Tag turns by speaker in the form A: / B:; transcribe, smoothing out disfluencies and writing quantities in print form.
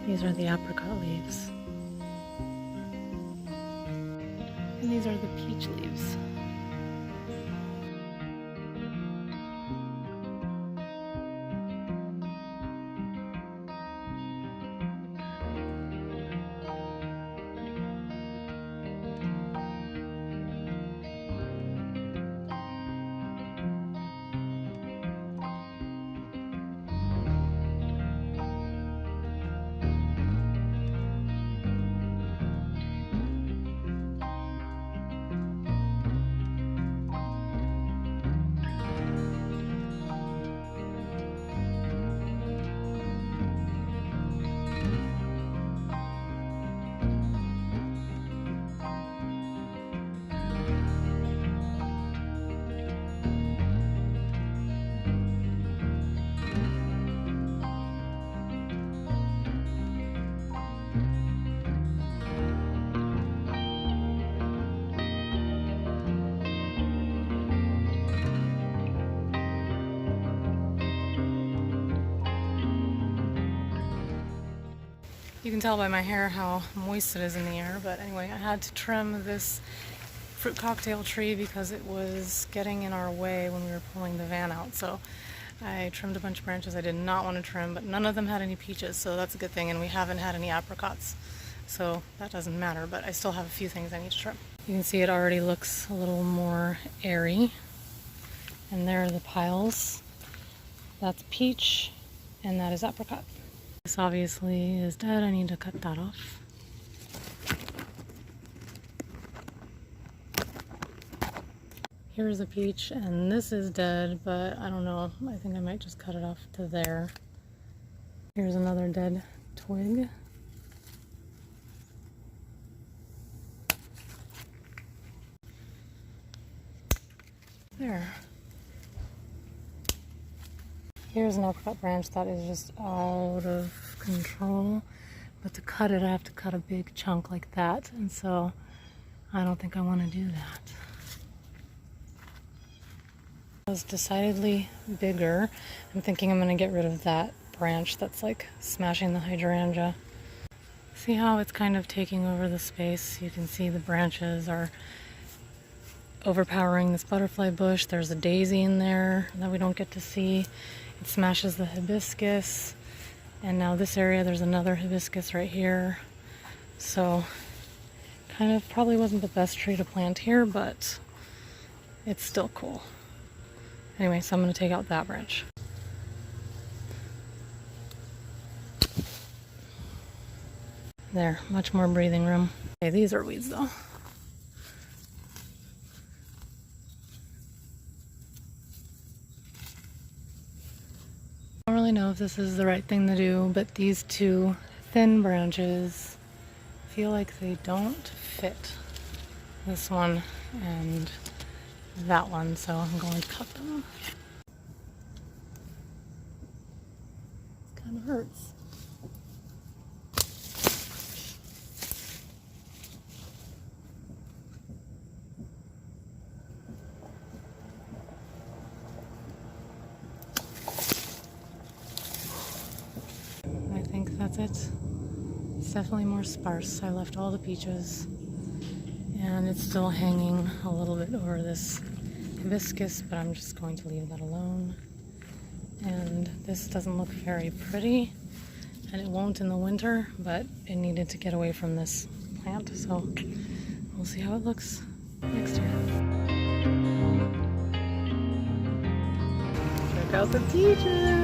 A: These are the apricot leaves. And these are the peach leaves. You can tell by my hair how moist it is in the air, but anyway, I had to trim this fruit cocktail tree because it was getting in our way when we were pulling the van out. So I trimmed a bunch of branches I did not want to trim, but none of them had any peaches, so that's a good thing, and we haven't had any apricots, so that doesn't matter, but I still have a few things I need to trim. You can see it already looks a little more airy, and there are the piles. That's peach, and that is apricot. This obviously is dead. I need to cut that off. Here's a peach, and this is dead, but I don't know. I think I might just cut it off to there. Here's another dead twig. There. Here's an apricot branch that is just out of control, but to cut it I have to cut a big chunk like that, and so I don't think I want to do that. It was decidedly bigger. I'm thinking I'm going to get rid of that branch that's like smashing the hydrangea. See how it's kind of taking over the space? You can see the branches are overpowering this butterfly bush. There's a daisy in there that we don't get to see. It smashes the hibiscus, and now this area there's another hibiscus right here. So kind of probably wasn't the best tree to plant here, but it's still cool. Anyway, so I'm going to take out that branch. There, much more breathing room. Okay, these are weeds though. I don't really know if this is the right thing to do, but these two thin branches feel like they don't fit. This one and that one, so I'm going to cut them. It kind of hurts. I think that's it. It's definitely more sparse. I left all the peaches, and it's still hanging a little bit over this hibiscus, but I'm just going to leave that alone. And this doesn't look very pretty, and it won't in the winter, but it needed to get away from this plant, so we'll see how it looks next year. Check out the peaches!